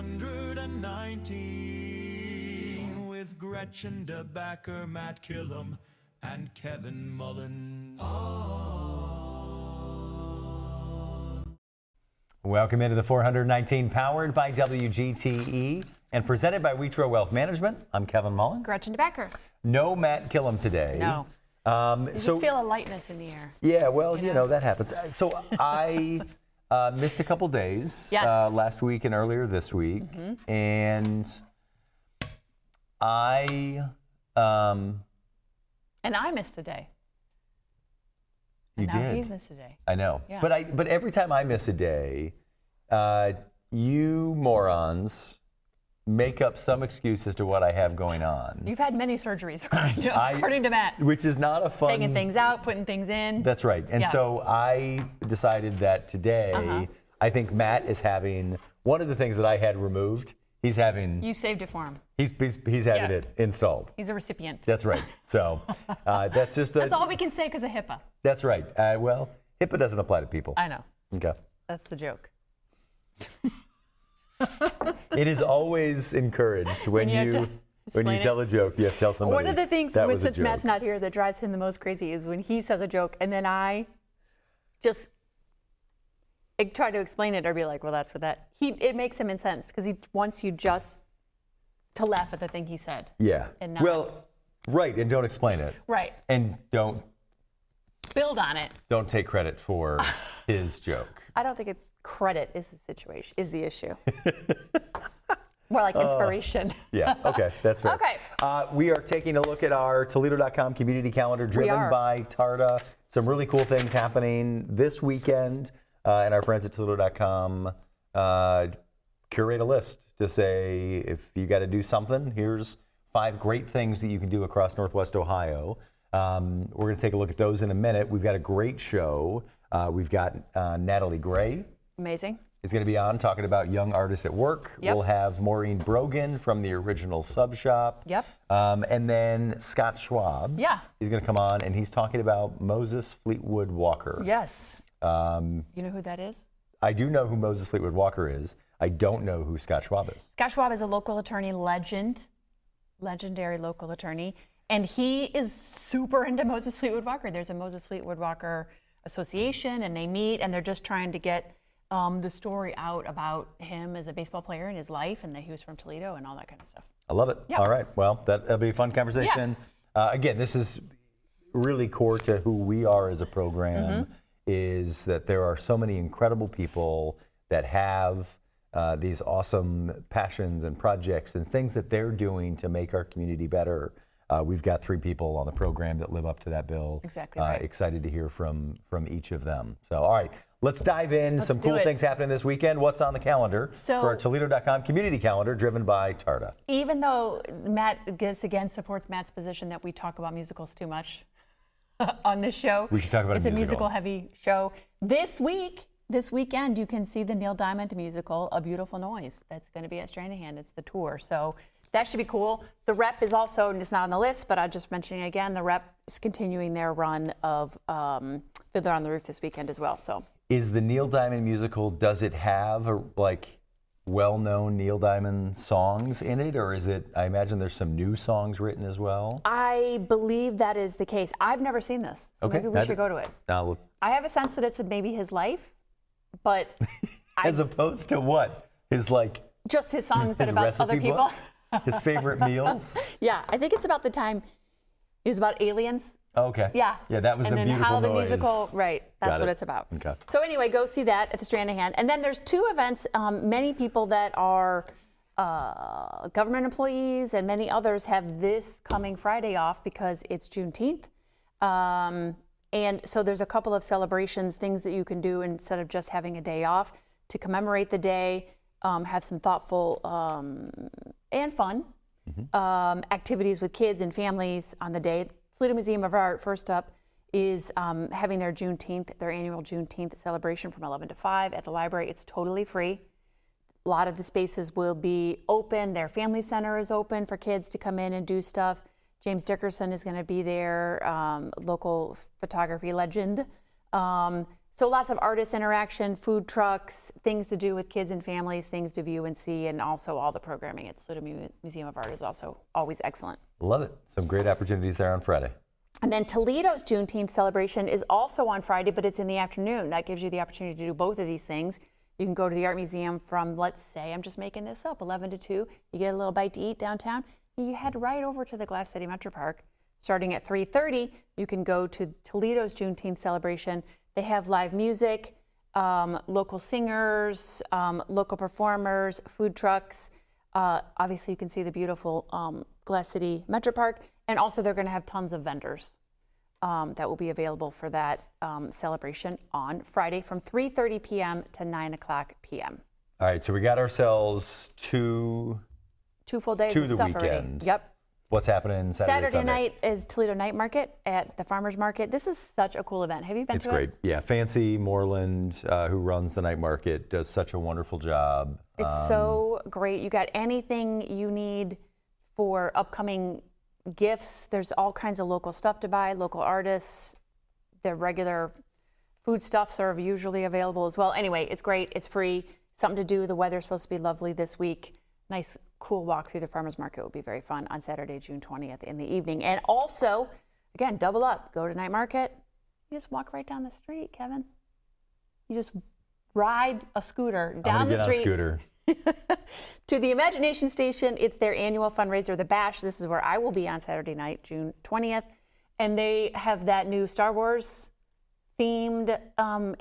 419 with Gretchen DeBacker, Matt Killam, and Kevin Mullen. Welcome into the 419, powered by WGTE and presented by Wheatro Wealth Management. I'm Kevin Mullen. Gretchen DeBacker. No Matt Killam today. No. You just feel a lightness in the air. Yeah, well, you know that happens. So I missed a couple days last week and earlier this week, and I missed a day. You and now did. He's missed a day. I know. Yeah. But every time I miss a day, you morons make up some excuse as to what I have going on. You've had many surgeries, according to Matt. Which is not a fun... Taking things out, putting things in. That's right. And so I decided that today, I think Matt is having one of the things that I had removed. He's having... You saved it for him. He's having it installed. He's a recipient. That's right. So that's just... That's all we can say because of HIPAA. That's right. Well, HIPAA doesn't apply to people. I know. Okay. That's the joke. It is always encouraged when you tell a joke, you have to tell somebody. One of the things, since Matt's not here, that drives him the most crazy is when he says a joke and then I just try to explain it or be like, well, that's what that. It makes him incensed because he wants you just to laugh at the thing he said. Yeah. And not, well, right, and don't explain it. Right. And don't build on it. Don't take credit for his joke. I don't think credit is the situation, is the issue. More like inspiration. Yeah, okay, that's fair. Okay. We are taking a look at our Toledo.com community calendar driven by TARTA. Some really cool things happening this weekend. And our friends at Toledo.com curate a list to say, if you got to do something, here's 5 great things that you can do across Northwest Ohio. We're going to take a look at those in a minute. We've got a great show. We've got Natalie Gray. Amazing. Is going to be on talking about young artists at work. Yep. We'll have Maureen Brogan from the original Sub Shop. Yep. And then Scott Schwab. Yeah. He's going to come on and he's talking about Moses Fleetwood Walker. Yes. You know who that is? I do know who Moses Fleetwood Walker is. I don't know who Scott Schwab is. Scott Schwab is a local attorney, legendary local attorney, and he is super into Moses Fleetwood Walker. There's a Moses Fleetwood Walker association, and they meet, and they're just trying to get the story out about him as a baseball player and his life, and that he was from Toledo and all that kind of stuff. I love it. Yep. All right. Well, that'll be a fun conversation. Yeah. Again, this is really core to who we are as a program, is that there are so many incredible people that have these awesome passions and projects and things that they're doing to make our community better. We've got 3 people on the program that live up to that bill. Exactly right. Excited to hear from each of them. So, all right, let's dive in. Some cool things happening this weekend. What's on the calendar for our Toledo.com community calendar driven by TARTA? Even though Matt, again, supports Matt's position that we talk about musicals too much on this show. We should talk about It's a musical-heavy show. This weekend, you can see the Neil Diamond musical, A Beautiful Noise. That's going to be at Stranahan. It's the tour. So that should be cool. The Rep is also, and it's not on the list, but I'm just mentioning again, the Rep is continuing their run of Fiddler on the Roof this weekend as well. So, is the Neil Diamond musical, does it have well-known Neil Diamond songs in it, or is it, I imagine there's some new songs written as well? I believe that is the case. I've never seen this, so maybe we should go to it. I have a sense that it's maybe his life, but as opposed to what? Just his songs, but about other people. His favorite meals? Yeah, I think it's about the time, it was about aliens. Okay. Yeah. Yeah, that was the beautiful noise. And then how the musical, right, that's what it's about. Okay. So anyway, go see that at the Stranahan. And then there's 2 events, many people that are government employees and many others have this coming Friday off because it's Juneteenth. And so there's a couple of celebrations, things that you can do instead of just having a day off to commemorate the day, have some thoughtful and fun activities with kids and families on the day. Toledo Museum of Art, first up, is having their annual Juneteenth celebration from 11 to 5 at the library. It's totally free. A lot of the spaces will be open. Their family center is open for kids to come in and do stuff. James Dickerson is going to be there, local photography legend. So lots of artist interaction, food trucks, things to do with kids and families, things to view and see, and also all the programming at Toledo Museum of Art is also always excellent. Love it. Some great opportunities there on Friday. And then Toledo's Juneteenth celebration is also on Friday, but it's in the afternoon. That gives you the opportunity to do both of these things. You can go to the art museum from, let's say, I'm just making this up, 11 to 2. You get a little bite to eat downtown. You head right over to the Glass City Metro Park. Starting at 3:30, you can go to Toledo's Juneteenth celebration. They have live music, local singers, local performers, food trucks. Obviously, you can see the beautiful Glass City Metro Park. And also, they're going to have tons of vendors that will be available for that celebration on Friday from 3:30 p.m. to 9 o'clock p.m. All right, so we got ourselves two full days to of the stuff weekend. already. Yep. What's happening Saturday Sunday? Night is Toledo Night Market at the Farmers Market. This is such a cool event. Have you been It's to great. it? Yeah, Fancy Moreland, who runs the night market, does such a wonderful job. It's so great. You got anything you need for upcoming gifts. There's all kinds of local stuff to buy, local artists. The regular foodstuffs are usually available as well. Anyway, it's great. It's free. Something to do. The weather's supposed to be lovely this week. Nice, cool walk through the farmers market will be very fun on Saturday, June 20th in the evening. And also, again, double up. Go to night market. You just walk right down the street, Kevin. You just ride a scooter down the street. I'm gonna get on a scooter. To the Imagination Station. It's their annual fundraiser, the Bash. This is where I will be on Saturday night, June 20th. And they have that new Star Wars themed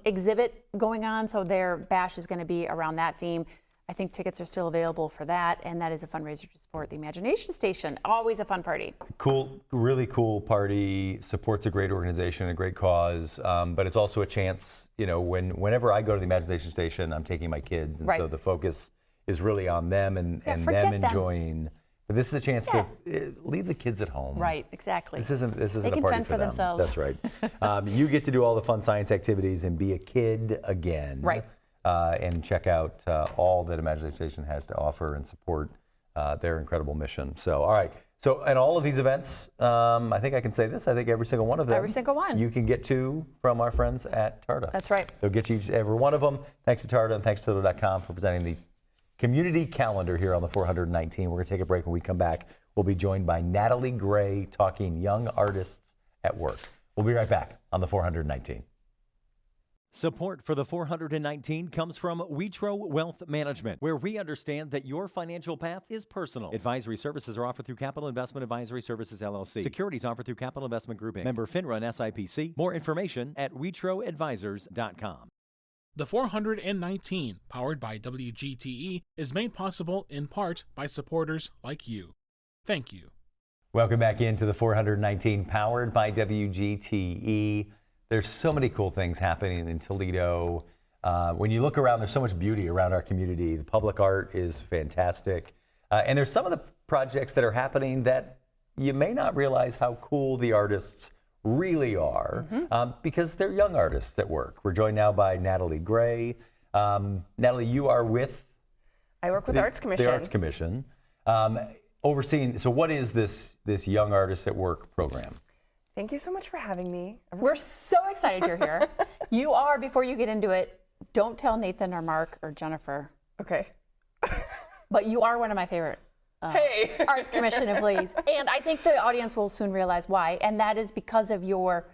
exhibit going on. So their Bash is going to be around that theme. I think tickets are still available for that. And that is a fundraiser to support the Imagination Station. Always a fun party. Cool, really cool party. Supports a great organization, a great cause. But it's also a chance, you know, whenever I go to the Imagination Station, I'm taking my kids. And Right. so the focus is really on them and forget them them. enjoying. But this is a chance to leave the kids at home. Right, exactly. This isn't They a can party fend for for them. themselves. That's right. You get to do all the fun science activities and be a kid again. Right. And check out all that Imagination Station has to offer and support their incredible mission. So, all right. So, and all of these events, I think I can say this, I think every single one of them. Every single one. You can get to from our friends at TARTA. That's right. They'll get you each every one of them. Thanks to TARTA and thanks to Toledo.com for presenting the community calendar here on the 419. We're going to take a break. When we come back, we'll be joined by Natalie Gray talking young artists at work. We'll be right back on the 419. Support for the 419 comes from Witro Wealth Management, where we understand that your financial path is personal. Advisory services are offered through Capital Investment Advisory Services, LLC. Securities offered through Capital Investment Group, Inc. Member FINRA and SIPC. More information at witroadvisors.com. The 419, powered by WGTE, is made possible in part by supporters like you. Thank you. Welcome back into the 419, powered by WGTE. There's so many cool things happening in Toledo. When you look around, there's so much beauty around our community. The public art is fantastic. And there's some of the projects that are happening that you may not realize how cool the artists really are, because they're young artists at work. We're joined now by Natalie Gray. Natalie, you are with? I work with the Arts Commission. The Arts Commission. Overseeing, so what is this Young Artists at Work program? Thank you so much for having me. We're so excited you're here. You are, before you get into it, don't tell Nathan or Mark or Jennifer, Okay. but you are one of my favorite Hey. Arts Commission employees. And I think the audience will soon realize why. And that is because of your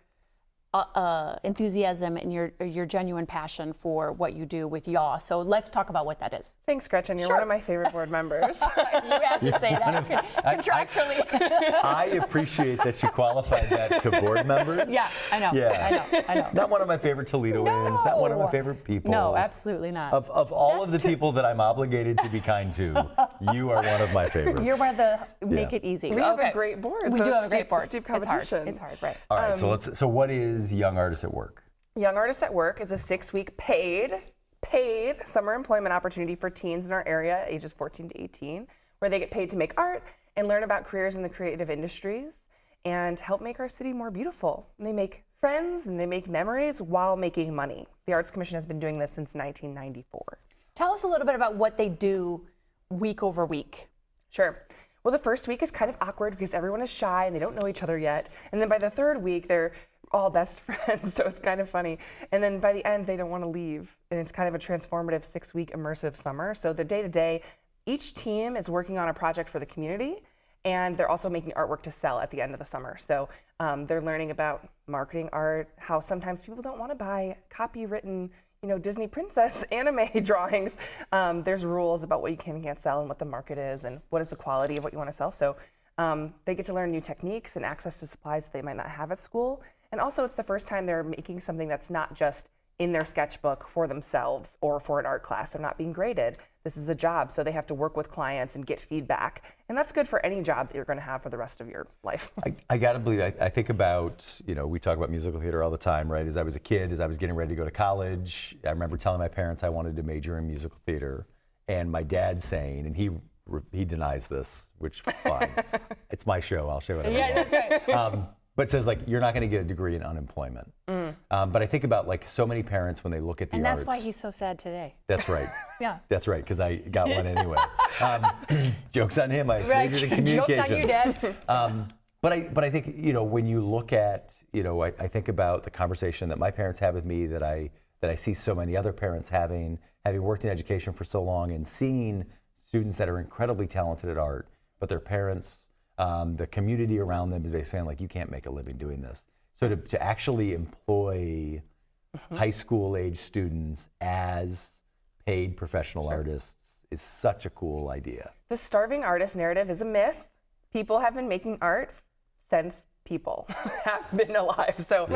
enthusiasm and your genuine passion for what you do with y'all. So let's talk about what that is. Thanks, Gretchen. You're one of my favorite board members. You have to say that contractually. I appreciate that she qualified that to board members. Yeah, I know. Yeah. I know. Not one of my favorite Toledoans, not one of my favorite people. No, absolutely not. Of all of the people that I'm obligated to be kind to, you are one of my favorites. You're one of the make it easy. We have a great board. We so do it's have a great board. Steep It's competition. hard, right? All right, so what is Young Artists at Work? Young Artists at Work is a 6-week paid summer employment opportunity for teens in our area, ages 14 to 18, where they get paid to make art and learn about careers in the creative industries and help make our city more beautiful. And they make friends and they make memories while making money. The Arts Commission has been doing this since 1994. Tell us a little bit about what they do week over week. Sure. Well, the first week is kind of awkward because everyone is shy and they don't know each other yet. And then by the third week, they're all best friends, so it's kind of funny. And then by the end, they don't want to leave. And it's kind of a transformative 6-week immersive summer. So the day-to-day, each team is working on a project for the community, and they're also making artwork to sell at the end of the summer. So they're learning about marketing art, how sometimes people don't want to buy copywritten, Disney princess anime drawings. There's rules about what you can and can't sell and what the market is and what is the quality of what you want to sell. So they get to learn new techniques and access to supplies that they might not have at school. And also it's the first time they're making something that's not just in their sketchbook for themselves or for an art class. They're not being graded. This is a job, so they have to work with clients and get feedback. And that's good for any job that you're going to have for the rest of your life. I got to believe, I think about, we talk about musical theater all the time, right? As I was a kid, as I was getting ready to go to college, I remember telling my parents I wanted to major in musical theater. And my dad saying, and he denies this, which fine. It's my show, I'll say whatever I want. That's right. But says you're not going to get a degree in unemployment. But I think about so many parents when they look at the And arts. that's why he's so sad today. That's right. Yeah. That's right, because I got one anyway. Joke's on him. I majored in communications. Joke's on you, Dad. But I think when you look at I think about the conversation that my parents had with me that I see so many other parents having worked in education for so long and seeing students that are incredibly talented at art, but their parents. The community around them is basically saying you can't make a living doing this. So to actually employ high school age students as paid professional artists is such a cool idea. The starving artist narrative is a myth. People have been making art since people have been alive. So,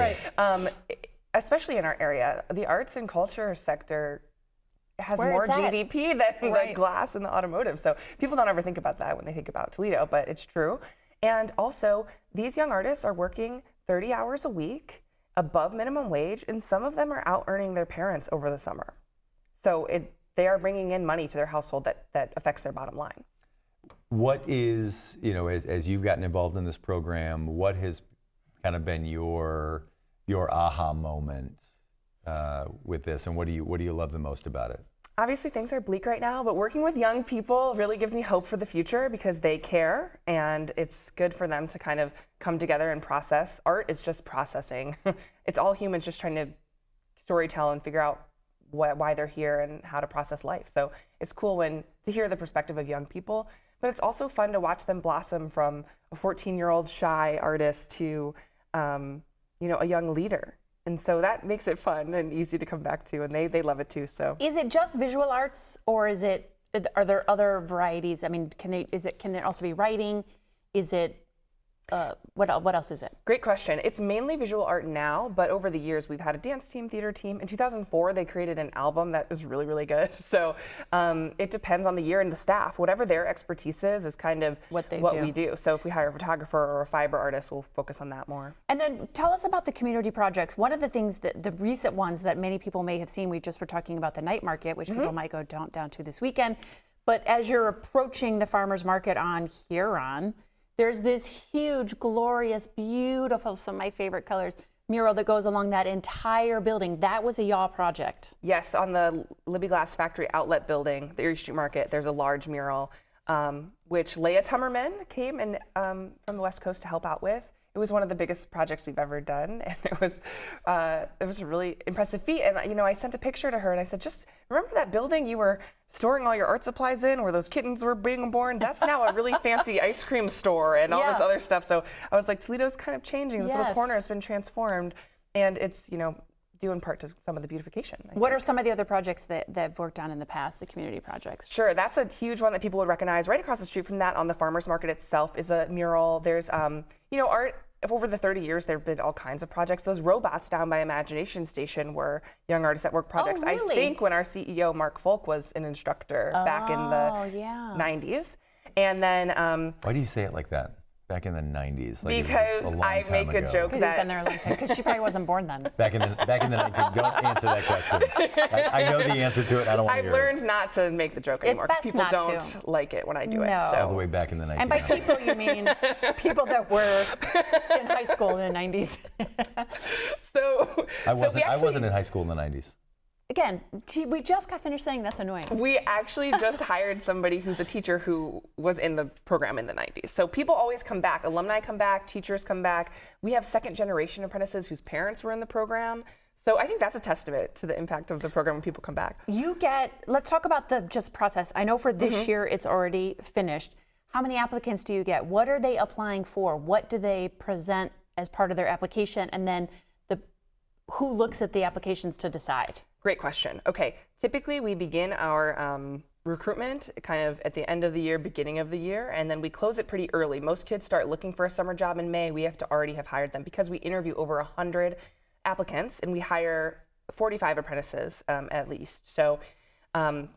especially in our area, the arts and culture sector has more GDP than the glass and the automotive. So people don't ever think about that when they think about Toledo, but it's true. And also, these young artists are working 30 hours a week above minimum wage, and some of them are out earning their parents over the summer. So they are bringing in money to their household that affects their bottom line. What is, as you've gotten involved in this program, what has kind of been your aha moment with this, and what do you love the most about it? Obviously things are bleak right now, but working with young people really gives me hope for the future because they care, and it's good for them to kind of come together and process. Art is just processing. It's all humans just trying to storytell and figure out why they're here and how to process life. So it's cool to hear the perspective of young people, but it's also fun to watch them blossom from a 14-year-old shy artist to a young leader. And so that makes it fun and easy to come back to, and they love it too. So is it just visual arts, or are there other varieties? I mean, can it also be writing? Is it what else is it? Great question. It's mainly visual art now, but over the years we've had a dance team, theater team. In 2004, they created an album that was really, really good. So it depends on the year and the staff. Whatever their expertise is kind of what we do. So if we hire a photographer or a fiber artist, we'll focus on that more. And then tell us about the community projects. One of the things that the recent ones that many people may have seen, we just were talking about the night market, which people might go down to this weekend. But as you're approaching the farmers market on Huron, there's this huge, glorious, beautiful, some of my favorite colors, mural that goes along that entire building. That was a y'all project. Yes, on the Libby Glass Factory outlet building, the Erie Street Market, there's a large mural, which Leah Tummerman came and from the West Coast to help out with. It was one of the biggest projects we've ever done, and it was a really impressive feat. And I sent a picture to her, and I said, "Just remember that building you were storing all your art supplies in, where those kittens were being born? That's now a really fancy ice cream store and all this other stuff." So I was like, Toledo's kind of changing. This little corner has been transformed, and it's due in part to some of the beautification. What are some of the other projects that I've worked on in the past, the community projects? Sure, that's a huge one that people would recognize. Right across the street from that on the farmers market itself is a mural. There's, art. Over the 30 years, there have been all kinds of projects. Those robots down by Imagination Station were Young Artists at Work projects. Oh, really? I think when our CEO, Mark Folk, was an instructor back in the 90s. And then... Why do you say it like that? Back in the 90s. Because I make a joke that... He's been there a long time. Because she probably wasn't born then. Back in the 19... Don't answer that question. I know the answer to it. I don't want to hear it. I've learned not to make the joke anymore. It's best people not don't to. Like it when I do it. All So. the way back in the 1990s. And by people, you mean people that were in high school in the 90s. I wasn't in high school in the 90s. again, we just got finished saying that's annoying. We actually just hired somebody who's a teacher who was in the program in the 90s. So people always come back. Alumni come back, teachers come back. We have second generation apprentices whose parents were in the program. So I think that's a testament to the impact of the program when people come back. Let's talk about the just process. I know for this year it's already finished. How many applicants do you get? What are they applying for? What do they present as part of their application? And then who looks at the applications to decide? Great question. Okay, typically we begin our recruitment kind of at the end of the year, beginning of the year, and then we close it pretty early. Most kids start looking for a summer job in May. We have to already have hired them because we interview over 100 applicants and we hire 45 apprentices at least. So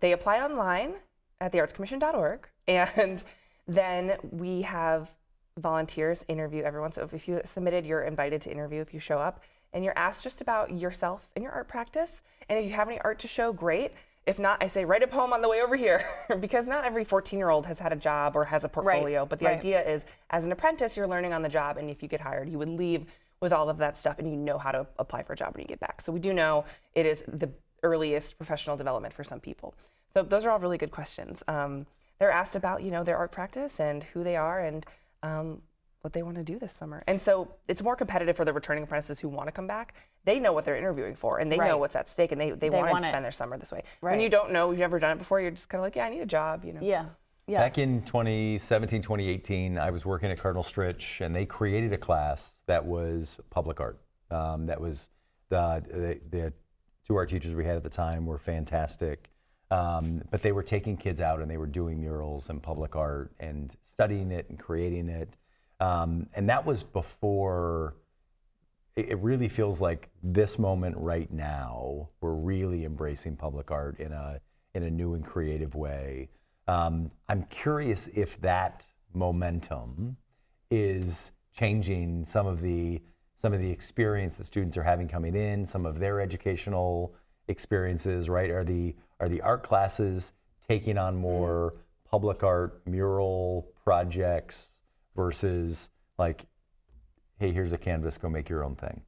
they apply online at theartscommission.org, and then we have volunteers interview everyone. So if you submitted, you're invited to interview if you show up. And you're asked just about yourself and your art practice. And if you have any art to show, great. If not, I say write a poem on the way over here because not every 14-year-old has had a job or has a portfolio. Right. But the idea is, as an apprentice, you're learning on the job. And if you get hired, you would leave with all of that stuff and you know how to apply for a job when you get back. So we do know it is the earliest professional development for some people. So those are all really good questions. They're asked about, their art practice and who they are and what they want to do this summer. And so it's more competitive for the returning apprentices who want to come back. They know what they're interviewing for and they know what's at stake and they want to spend their summer this way. Right. When you don't know, you've never done it before, you're just kind of like, yeah, I need a job, Yeah. Back in 2017, 2018, I was working at Cardinal Stritch and they created a class that was public art. That was the two art teachers we had at the time were fantastic. But they were taking kids out and they were doing murals and public art and studying it and creating it. And that was before, it really feels like this moment right now, we're really embracing public art in a new and creative way. I'm curious if that momentum is changing some of the experience that students are having coming in, some of their educational experiences, right? Are the art classes taking on more public art mural projects versus like, hey, here's a canvas, go make your own thing?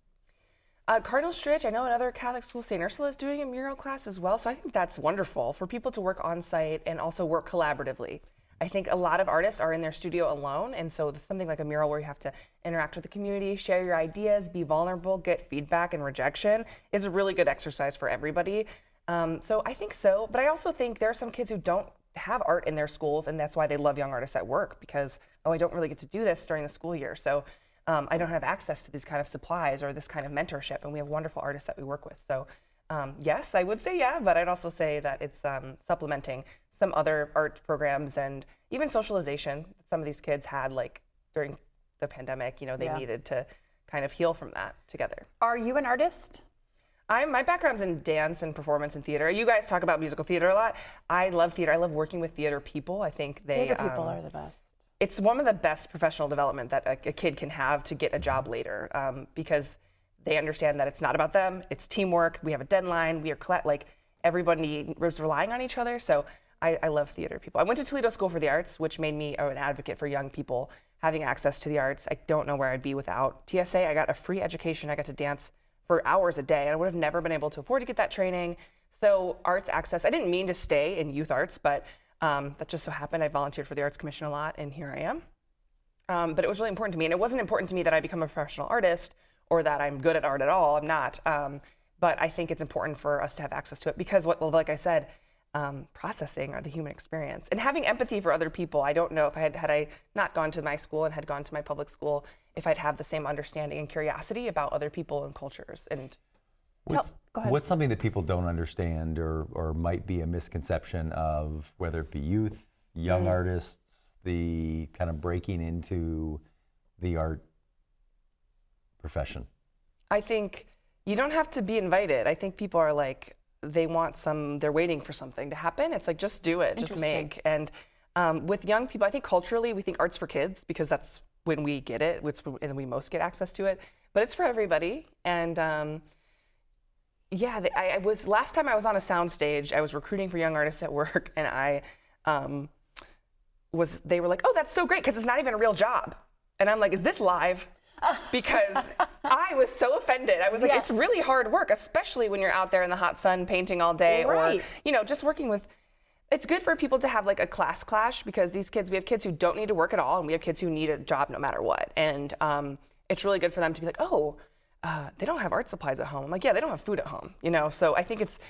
Cardinal Stritch, I know another Catholic school, St. Ursula, is doing a mural class as well. So I think that's wonderful for people to work on site and also work collaboratively. I think a lot of artists are in their studio alone. And so something like a mural where you have to interact with the community, share your ideas, be vulnerable, get feedback and rejection is a really good exercise for everybody. So I think so. But I also think there are some kids who don't have art in their schools, and that's why they love Young Artists at Work because, I don't really get to do this during the school year. So I don't have access to these kind of supplies or this kind of mentorship, and we have wonderful artists that we work with. So yes, I would say yeah, but I'd also say that it's supplementing some other art programs and even socialization that some of these kids had like during the pandemic, they needed to kind of heal from that together. Are you an artist? My background's in dance and performance and theater. You guys talk about musical theater a lot. I love theater. I love working with theater people. I think theater people are the best. It's one of the best professional development that a kid can have to get a job later because they understand that it's not about them. It's teamwork. We have a deadline. We are everybody is relying on each other. So I love theater people. I went to Toledo School for the Arts, which made me an advocate for young people having access to the arts. I don't know where I'd be without TSA. I got a free education. I got to dance for hours a day, and I would have never been able to afford to get that training. So arts access, I didn't mean to stay in youth arts, but that just so happened. I volunteered for the Arts Commission a lot, and here I am. But it was really important to me, and it wasn't important to me that I become a professional artist or that I'm good at art at all. I'm not. But I think it's important for us to have access to it because, like I said, processing the human experience and having empathy for other people. I don't know if had I not gone to my school and had gone to my public school, if I'd have the same understanding and curiosity about other people and cultures. And go ahead. What's something that people don't understand or might be a misconception of, whether it be youth, young artists, the kind of breaking into the art profession? I think you don't have to be invited. I think people are like, they're waiting for something to happen. It's like, just do it, just make. And with young people, I think culturally, we think art's for kids because that's when we get it, and we most get access to it. But it's for everybody. And last time I was on a sound stage, I was recruiting for Young Artists at Work, and they were like, oh, that's so great, because it's not even a real job. And I'm like, is this live? because I was so offended. I was like, it's really hard work, especially when you're out there in the hot sun painting all day, or just working with. It's good for people to have like a class clash, because we have kids who don't need to work at all, and we have kids who need a job no matter what. And it's really good for them to be like, they don't have art supplies at home. I'm like, yeah, they don't have food at home, So I think it's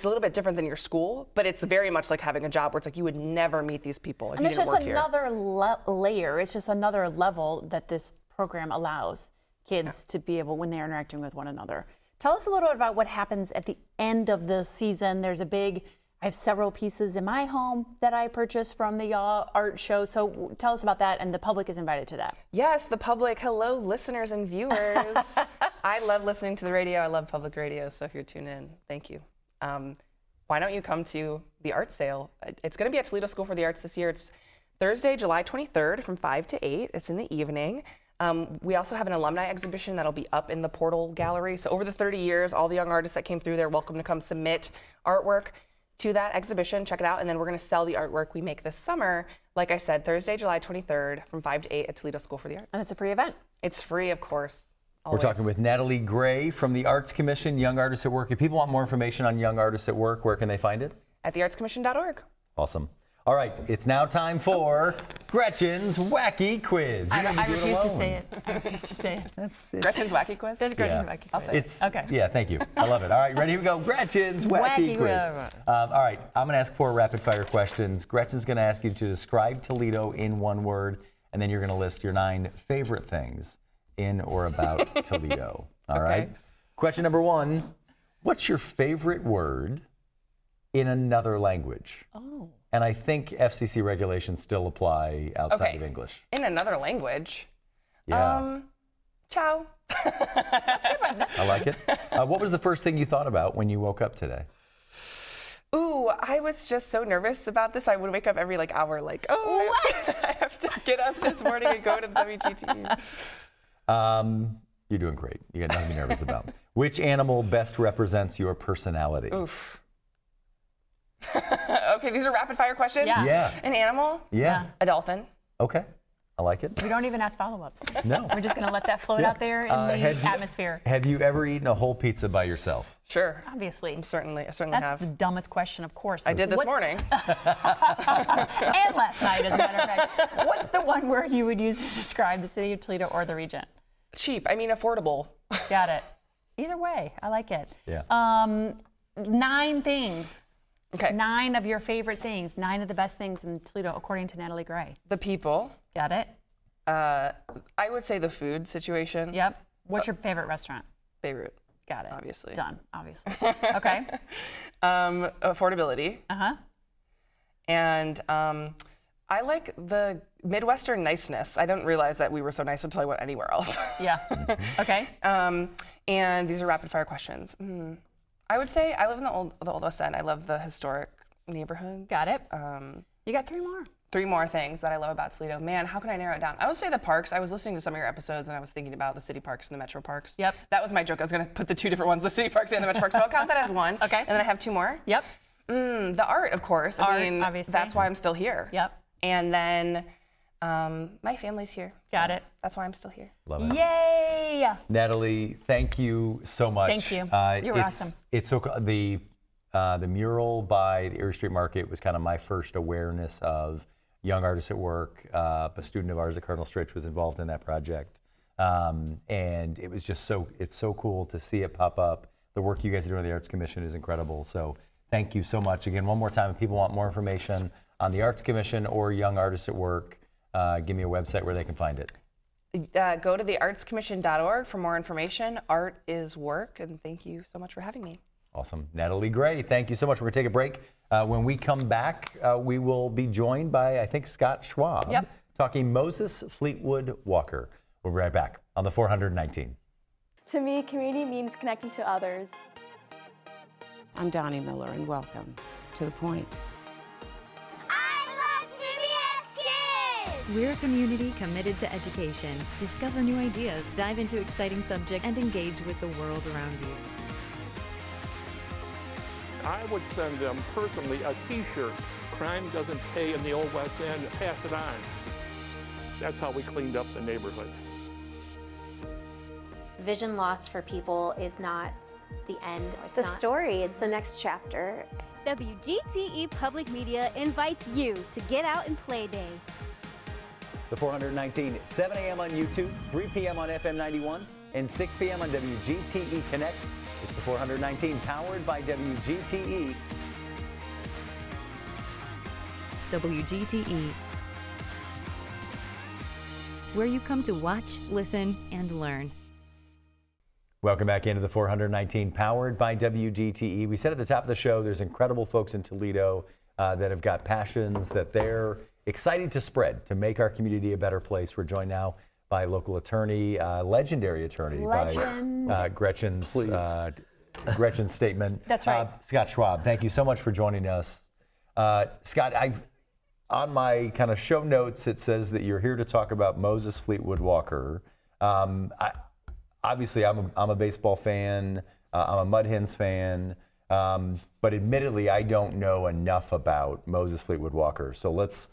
a little bit different than your school, but it's very much like having a job where it's like you would never meet these people if you didn't work here. And it's just another layer. It's just another level that this program allows kids to be able, when they're interacting with one another. Tell us a little bit about what happens at the end of the season. I have several pieces in my home that I purchased from the art show. So tell us about that, and the public is invited to that. Yes, the public. Hello, listeners and viewers. I love listening to the radio. I love public radio. So if you're tuned in, thank you. Why don't you come to the art sale? It's going to be at Toledo School for the Arts this year. It's Thursday, July 23rd from 5 to 8. It's in the evening. We also have an alumni exhibition that'll be up in the Portal Gallery. So over the 30 years, all the young artists that came through, they're welcome to come submit artwork to that exhibition. Check it out. And then we're going to sell the artwork we make this summer. Like I said, Thursday, July 23rd from 5 to 8 at Toledo School for the Arts. And it's a free event. It's free, of course. Always. We're talking with Natalie Gray from the Arts Commission, Young Artists at Work. If people want more information on Young Artists at Work, where can they find it? At theartscommission.org. Awesome. All right, it's now time for Gretchen's Wacky Quiz. I refuse to say it. I refuse to say it. That's Gretchen's Wacky Quiz? That's Gretchen's Wacky Quiz. I'll say it. Okay. Yeah, thank you. I love it. All right, ready? Here we go. Gretchen's Wacky Quiz. All right, I'm going to ask 4 rapid fire questions. Gretchen's going to ask you to describe Toledo in 1 word, and then you're going to list your 9 favorite things in or about Toledo. All right. Question number 1. What's your favorite word in another language? Oh. And I think FCC regulations still apply outside of English. In another language? Yeah. Ciao. That's a good one. I like it. What was the first thing you thought about when you woke up today? Ooh, I was just so nervous about this. I would wake up every hour I have to get up this morning and go to the WGTE. You're doing great. You got nothing to be nervous about. Which animal best represents your personality? Oof. Okay, these are rapid fire questions? Yeah. An animal? Yeah. A dolphin. Okay. I like it. We don't even ask follow-ups. No. We're just going to let that float out there in the atmosphere. Have you ever eaten a whole pizza by yourself? Sure. Obviously. I certainly That's have. the dumbest question, of course. I did this morning. And last night, as a matter of fact. What's the one word you would use to describe the city of Toledo or the region? Cheap. I mean affordable. Got it. Either way, I like it. Yeah. 9 things. Okay. 9 of your favorite things. 9 of the best things in Toledo, according to Natalie Gray. The people. Got it? I would say the food situation. Yep. What's your favorite restaurant? Beirut. Got it. Obviously. Done, obviously. Okay. Affordability. Uh-huh. And I like the Midwestern niceness. I didn't realize that we were so nice until I went anywhere else. Yeah. Okay. And these are rapid fire questions. I would say I live in the old West End. I love the historic neighborhoods. Got it. You got 3 more. 3 more things that I love about Toledo. Man, how can I narrow it down? I would say the parks. I was listening to some of your episodes and I was thinking about the city parks and the metro parks. Yep. That was my joke. I was going to put the 2 different ones, the city parks and the metro parks, but I'll count that as one. Okay. And then I have 2 more. Yep. The art, of course. Art, I mean, obviously. that's why I'm still here. Yep. And then my family's here. Got it. That's why I'm still here. Love it. Yay! Natalie, thank you so much. Thank you. You're awesome. It's so the mural by the Erie Street Market was kind of my first awareness of Young Artists at Work. A student of ours at Cardinal Stritch was involved in that project, and it was just it's so cool to see it pop up. The work you guys are doing at the Arts Commission is incredible. So thank you so much. Again, one more time, if people want more information on the Arts Commission or Young Artists at Work, give me a website where they can find it. Go to theartscommission.org for more information. Art is work, and thank you so much for having me. Awesome. Natalie Gray, thank you so much. We're going to take a break. When we come back, we will be joined by, I think, Scott Schwab, talking Moses Fleetwood Walker. We'll be right back on the 419. To me, community means connecting to others. I'm Donnie Miller, and welcome to The Point. We're a community committed to education. Discover new ideas, dive into exciting subjects, and engage with the world around you. I would send them personally a t-shirt. Crime doesn't pay in the Old West End, pass it on. That's how we cleaned up the neighborhood. vision loss for people is not the end. It's a story. It's the next chapter. WGTE Public Media invites you to get out and play day. The 419 at 7 a.m. on YouTube, 3 p.m. on FM 91, and 6 p.m. on WGTE Connects. It's the 419, powered by WGTE. WGTE, where you come to watch, listen, and learn. Welcome back into the 419, powered by WGTE. We said at the top of the show, there's incredible folks in Toledo that have got passions that they're excited to spread to make our community a better place. We're joined now by local attorney, legendary attorney, by Gretchen's statement. That's right. Scott Schwab, thank you so much for joining us. Scott, on my kind of show notes, it says that you're here to talk about Moses Fleetwood Walker. Obviously, I'm a baseball fan. I'm a Mud Hens fan. But admittedly, I don't know enough about Moses Fleetwood Walker. So let's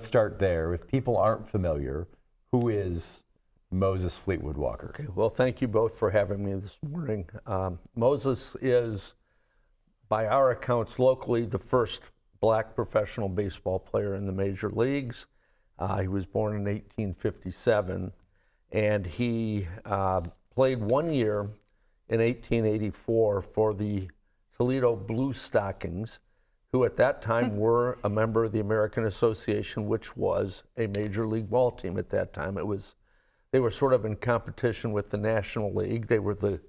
start there. If people aren't familiar, who is Moses Fleetwood Walker? Okay, well, thank you both for having me this morning. Moses is, by our accounts locally, the first black professional baseball player in the major leagues. He was born in 1857, and he played 1 year in 1884 for the Toledo Blue Stockings, who at that time were a member of the American Association, which was a major league ball team at that time. They were sort of in competition with the National League. They were the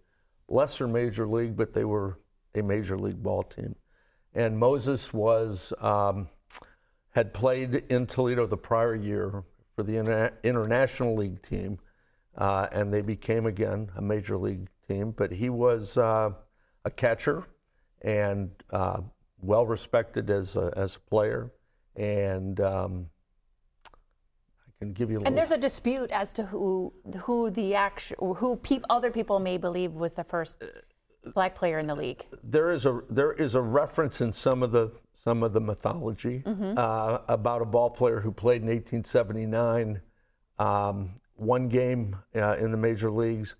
lesser major league, but they were a major league ball team. And Moses had played in Toledo the prior year for the International League team, and they became again a major league team. But he was a catcher and well respected as a player, and I can give you a little. And there's a dispute as to who other people may believe was the first black player in the league. There is a reference in some of the mythology about a ball player who played in 1879, one game in the major leagues.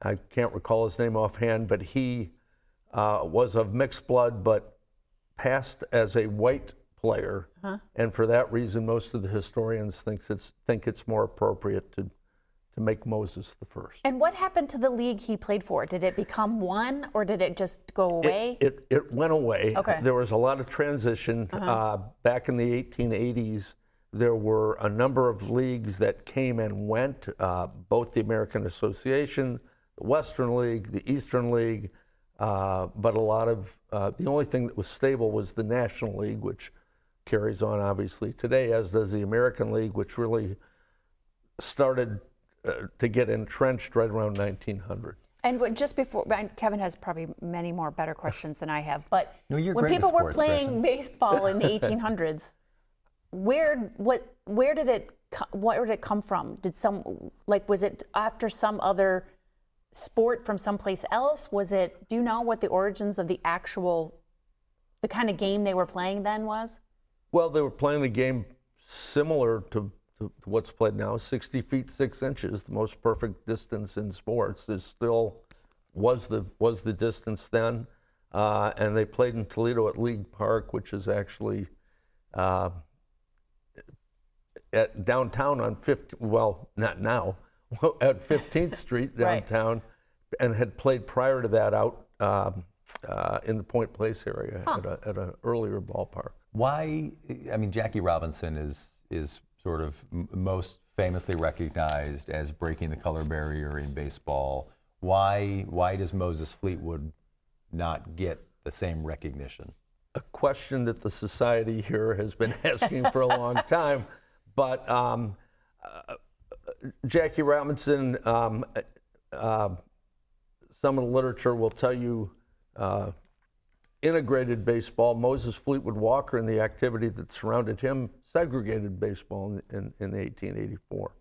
I can't recall his name offhand, but he was of mixed blood, but passed as a white player, and for that reason, most of the historians think it's more appropriate to make Moses the first. And what happened to the league he played for? Did it become one, or did it just go away? It went away. Okay. There was a lot of transition. Back in the 1880s, there were a number of leagues that came and went, both the American Association, the Western League, the Eastern League, but a lot of, the only thing that was stable was the National League, which carries on obviously today, as does the American League, which really started to get entrenched right around 1900. And just before, Kevin has probably many more better questions than I have, but No, you're when great people at were sports, playing baseball in the 1800s, where did it come from? Was it after some other sport from someplace else? Do you know what the origins of the kind of game they were playing then was? Well, they were playing a game similar to what's played now, 60 feet 6 inches, the most perfect distance in sports. It still was the distance then, and they played in Toledo at League Park, which is actually at downtown on not now, at 15th Street downtown, and had played prior to that out in the Point Place area at an earlier ballpark. Why? I mean, Jackie Robinson is sort of most famously recognized as breaking the color barrier in baseball. Why does Moses Fleetwood not get the same recognition? A question that the society here has been asking for a long time, but Jackie Robinson, some of the literature will tell you integrated baseball. Moses Fleetwood Walker and the activity that surrounded him segregated baseball in 1884.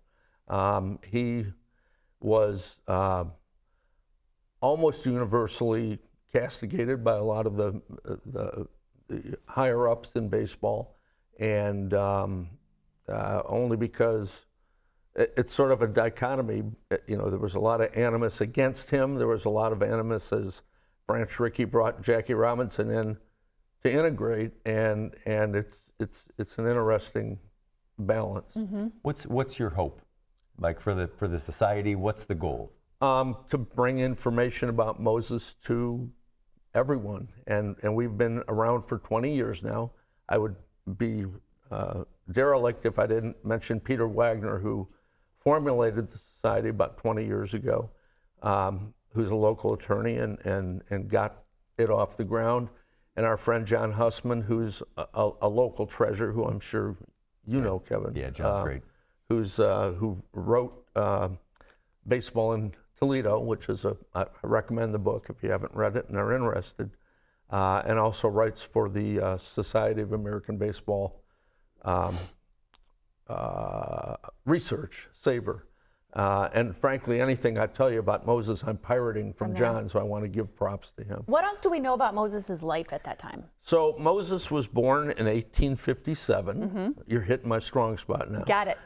He was almost universally castigated by a lot of the higher ups in baseball, and only because it's sort of a dichotomy. You know, there was a lot of animus against him. There was a lot of animus as Branch Rickey brought Jackie Robinson in to integrate, and it's an interesting balance. What's your hope, like for the society? What's the goal? To bring information about Moses to everyone, and we've been around for 20 years now. I would be derelict if I didn't mention Peter Wagner, who formulated the society about 20 years ago, who's a local attorney and got it off the ground, and our friend John Hussman, who's a local treasure, who I'm sure you know, Kevin. Yeah, John's great. Who wrote Baseball in Toledo, which is I recommend the book if you haven't read it and are interested, and also writes for the Society of American Baseball Research, SABR. And frankly, anything I tell you about Moses, I'm pirating from John, so I want to give props to him. What else do we know about Moses' life at that time? So Moses was born in 1857. You're hitting my strong spot now. Got it.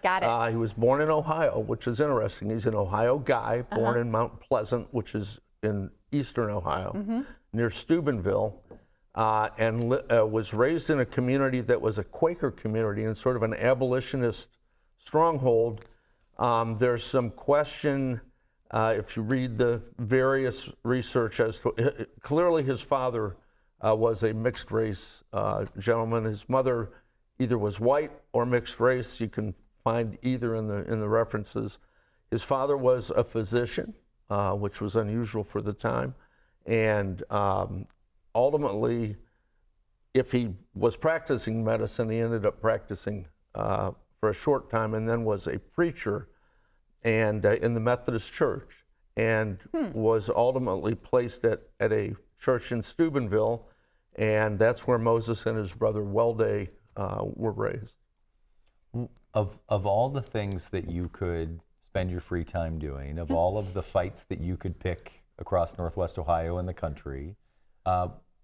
He was born in Ohio, which is interesting. He's an Ohio guy, born in Mount Pleasant, which is in eastern Ohio, near Steubenville, and was raised in a community that was a Quaker community and sort of an abolitionist stronghold. There's some question, if you read the various research, as to clearly his father was a mixed race gentleman. His mother either was white or mixed race. You can find either in the references. His father was a physician, which was unusual for the time, and ultimately, if he was practicing medicine, he ended up practicing for a short time, and then was a preacher and in the Methodist Church, and was ultimately placed at a church in Steubenville, and that's where Moses and his brother Welday were raised. Of all the things that you could spend your free time doing, of all of the fights that you could pick across Northwest Ohio and the country,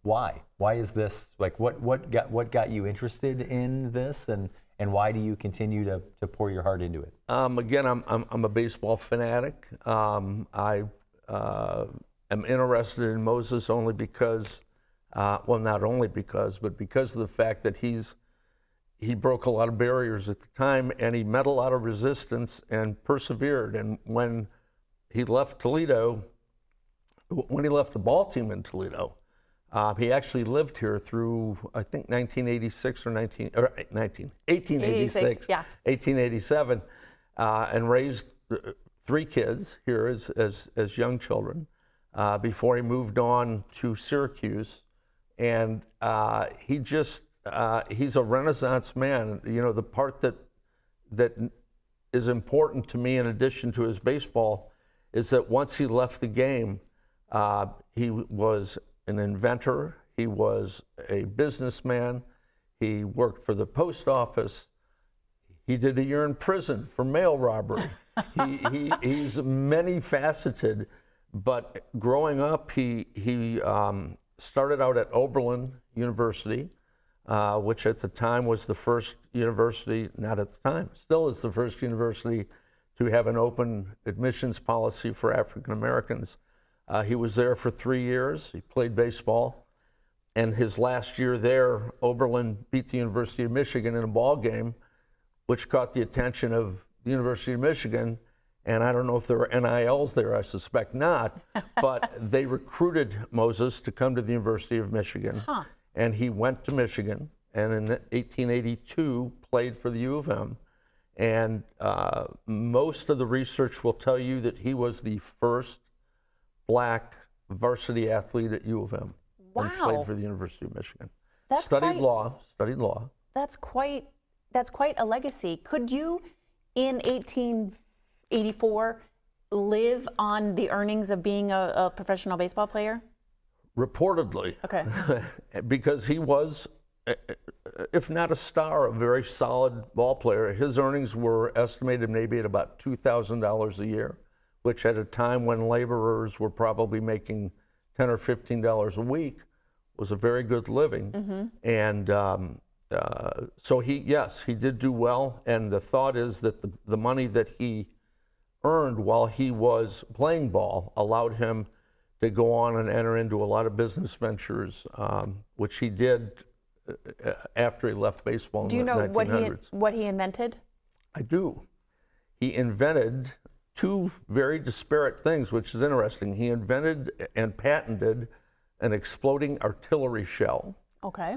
why? Why is this, like, what got you interested in this, and why do you continue to pour your heart into it? Again, I'm a baseball fanatic. I am interested in Moses only because, well, not only because, but because of the fact that he broke a lot of barriers at the time, and he met a lot of resistance and persevered. And when he left Toledo, when he left the ball team in Toledo, he actually lived here through, I think, 1886, 1887, and raised 3 kids here as young children before he moved on to Syracuse. And he's a Renaissance man. You know, the part that is important to me in addition to his baseball is that once he left the game, he was an inventor, he was a businessman, he worked for the post office, he did a year in prison for mail robbery. He's many-faceted, but growing up, he started out at Oberlin University, which at the time was the first university, not at the time, still is the first university to have an open admissions policy for African Americans. He was there for 3 years. He played baseball. And his last year there, Oberlin beat the University of Michigan in a ball game, which caught the attention of the University of Michigan. And I don't know if there were NILs there, I suspect not, but they recruited Moses to come to the University of Michigan. And he went to Michigan, and in 1882 played for the U of M. And most of the research will tell you that he was the first Black varsity athlete at U of M. Wow. And played for the University of Michigan. Studied law. That's quite a legacy. Could you, in 1884, live on the earnings of being a professional baseball player? Reportedly. Okay. Because he was, if not a star, a very solid ball player. His earnings were estimated maybe at about $2,000 a year, which at a time when laborers were probably making $10 or $15 a week was a very good living. And So he did do well, and the thought is that the money that he earned while he was playing ball allowed him to go on and enter into a lot of business ventures, which he did after he left baseball in the 1900s. Do you know what he invented? I do. He invented two very disparate things, which is interesting. He invented and patented an exploding artillery shell, okay,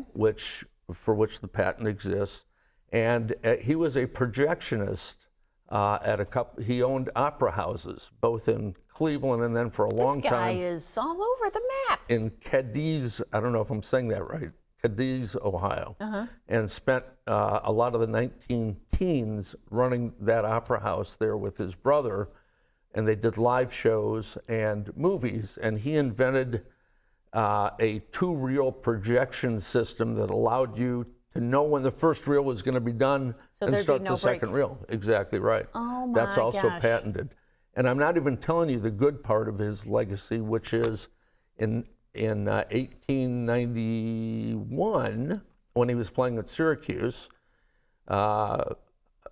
for which the patent exists, and he was a projectionist at a couple. He owned opera houses, both in Cleveland and then for a long This guy time is all over the map. in Cadiz. I don't know if I'm saying that right. Cadiz, Ohio, and spent a lot of the 19 teens running that opera house there with his brother, and they did live shows and movies, and he invented a two-reel projection system that allowed you to know when the first reel was going to be done and start the second reel. Exactly right. Oh my That's also gosh. patented. And I'm not even telling you the good part of his legacy, which is in 1891, when he was playing at Syracuse, some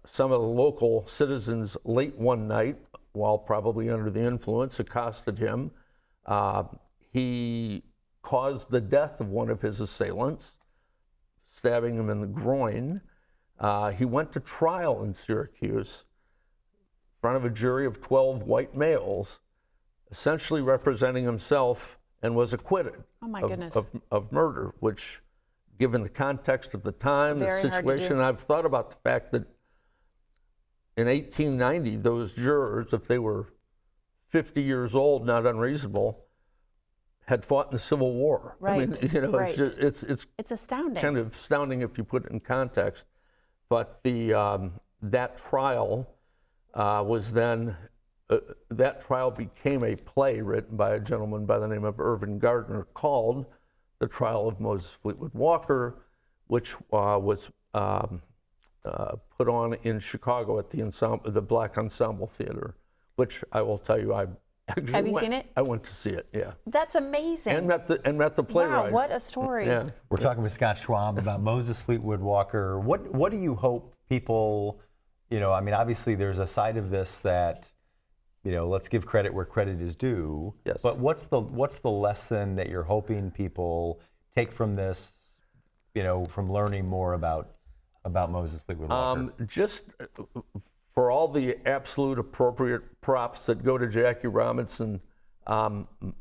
of the local citizens late one night, while probably under the influence, accosted him. He caused the death of one of his assailants, stabbing him in the groin. He went to trial in Syracuse in front of a jury of 12 white males, essentially representing himself, and was acquitted of murder, which, given the context of the time, the situation, I've thought about the fact that in 1890, those jurors, if they were 50 years old, not unreasonable, had fought in the Civil War. Right. I mean, right. it's astounding. Kind of astounding if you put it in context. But that trial was then. That trial became a play written by a gentleman by the name of Irvin Gardner called The Trial of Moses Fleetwood Walker, which was put on in Chicago at the Black Ensemble Theater, which I will tell you, I actually Have you seen it? I went to see it, yeah. That's amazing. And met the playwright. Wow, what a story. Yeah. We're talking with Scott Schwab about Moses Fleetwood Walker. What do you hope people, I mean, obviously there's a side of this that, let's give credit where credit is due. Yes. But what's the lesson that you're hoping people take from this, from learning more about Moses Fleetwood Walker? Just for all the absolute appropriate props that go to Jackie Robinson,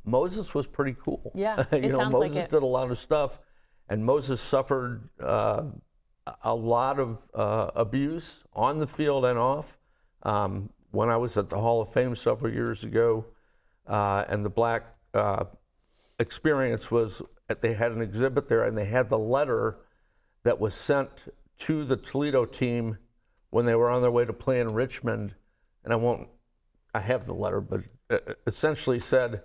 Moses was pretty cool. Yeah, it sounds like Moses it. did a lot of stuff, and Moses suffered a lot of abuse on the field and off. When I was at the Hall of Fame several years ago, and the Black experience was, they had an exhibit there, and they had the letter that was sent to the Toledo team when they were on their way to play in Richmond, and I have the letter, but it essentially said,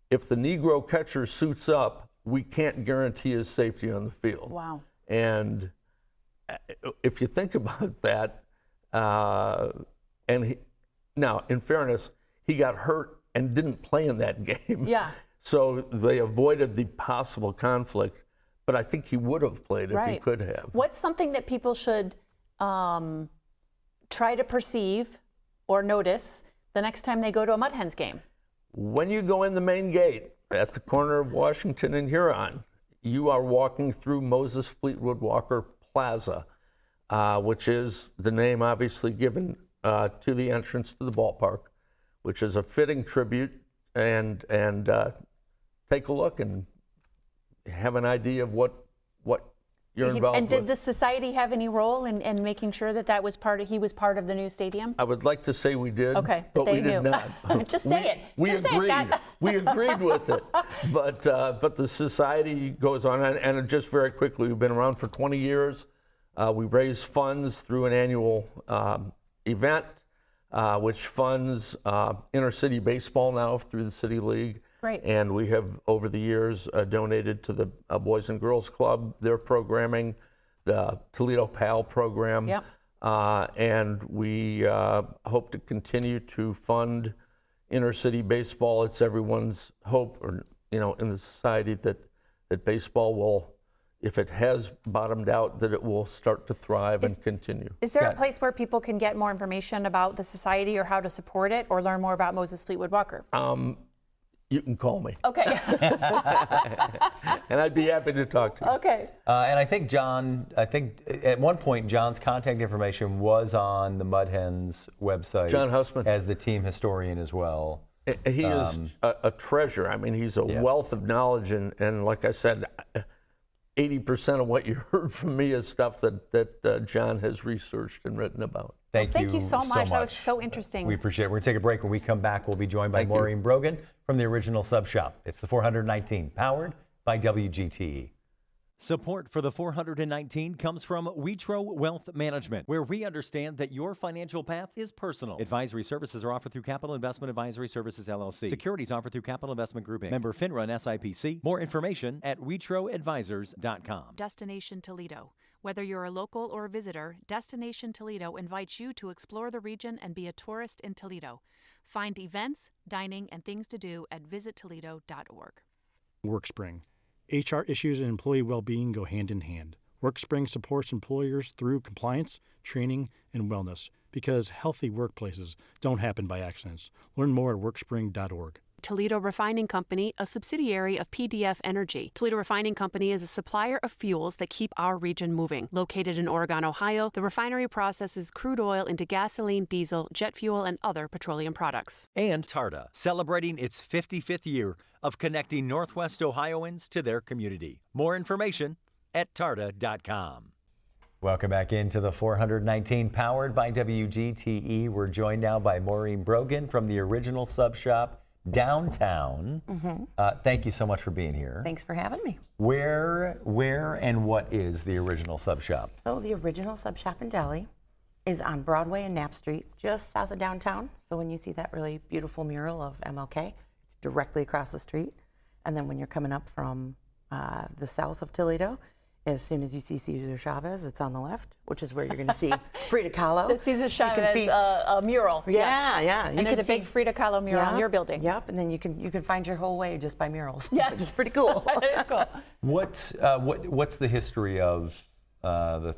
if the Negro catcher suits up, we can't guarantee his safety on the field. Wow. And if you think about that, now, in fairness, he got hurt and didn't play in that game. Yeah. So they avoided the possible conflict, but I think he would have played if he could have. What's something that people should try to perceive or notice the next time they go to a Mud Hens game? When you go in the main gate at the corner of Washington and Huron, you are walking through Moses Fleetwood Walker Plaza, which is the name obviously given to the entrance to the ballpark, which is a fitting tribute, and take a look and have an idea of what you're involved and did with. the society have any role in making sure that was he was part of the new stadium? I would like to say we did, okay, but they we knew. did not. Just say it. We Just agreed. Say it, Scott. We agreed with it, but the society goes on, and just very quickly, we've been around for 20 years. We raise funds through an annual event, which funds inner-city baseball now through the City League. Great. And we have, over the years, donated to the Boys and Girls Club, their programming, the Toledo PAL program. Yep. And we hope to continue to fund inner-city baseball. It's everyone's hope, in the society that baseball will if it has bottomed out, that it will start to thrive and continue. Is there a place where people can get more information about the society or how to support it, or learn more about Moses Fleetwood Walker? You can call me. Okay. And I'd be happy to talk to you. Okay. And I think at one point John's contact information was on the Mud Hens website. John Hussman. As the team historian as well. He is a treasure. I mean, he's a wealth of knowledge, and like I said, 80% of what you heard from me is stuff that John has researched and written about. Thank you so much. That was so interesting. We appreciate it. We're going to take a break. When we come back, we'll be joined by Maureen Brogan from the Original Sub Shop. It's the 419, powered by WGTE. Support for the 419 comes from Witro Wealth Management, where we understand that your financial path is personal. Advisory services are offered through Capital Investment Advisory Services, LLC. Securities offered through Capital Investment Group, Inc. Member FINRA and SIPC. More information at WitroAdvisors.com. Destination Toledo. Whether you're a local or a visitor, Destination Toledo invites you to explore the region and be a tourist in Toledo. Find events, dining, and things to do at visittoledo.org. WorkSpring. HR issues and employee well-being go hand in hand. WorkSpring supports employers through compliance, training, and wellness because healthy workplaces don't happen by accidents. Learn more at workspring.org. Toledo Refining Company, a subsidiary of PDF Energy. Toledo Refining Company is a supplier of fuels that keep our region moving. Located in Oregon, Ohio, the refinery processes crude oil into gasoline, diesel, jet fuel, and other petroleum products. And TARTA, celebrating its 55th year of connecting Northwest Ohioans to their community. More information at TARTA.com. Welcome back into the 419, powered by WGTE. We're joined now by Maureen Brogan from the Original Sub Shop downtown. Thank you so much for being here. Thanks for having me. Where and what is the Original Sub Shop? So the Original Sub Shop and Deli is on Broadway and Knapp Street, just south of downtown. So when you see that really beautiful mural of MLK, it's directly across the street. And then when you're coming up from the south of Toledo, as soon as you see Cesar Chavez, it's on the left, which is where you're going to see Frida Kahlo. The Cesar Chavez mural. Yeah, yeah. And there's a big Frida Kahlo mural in your building. Yep, and then you can find your whole way just by murals. Yeah, which is pretty cool. That is cool. What's the history of the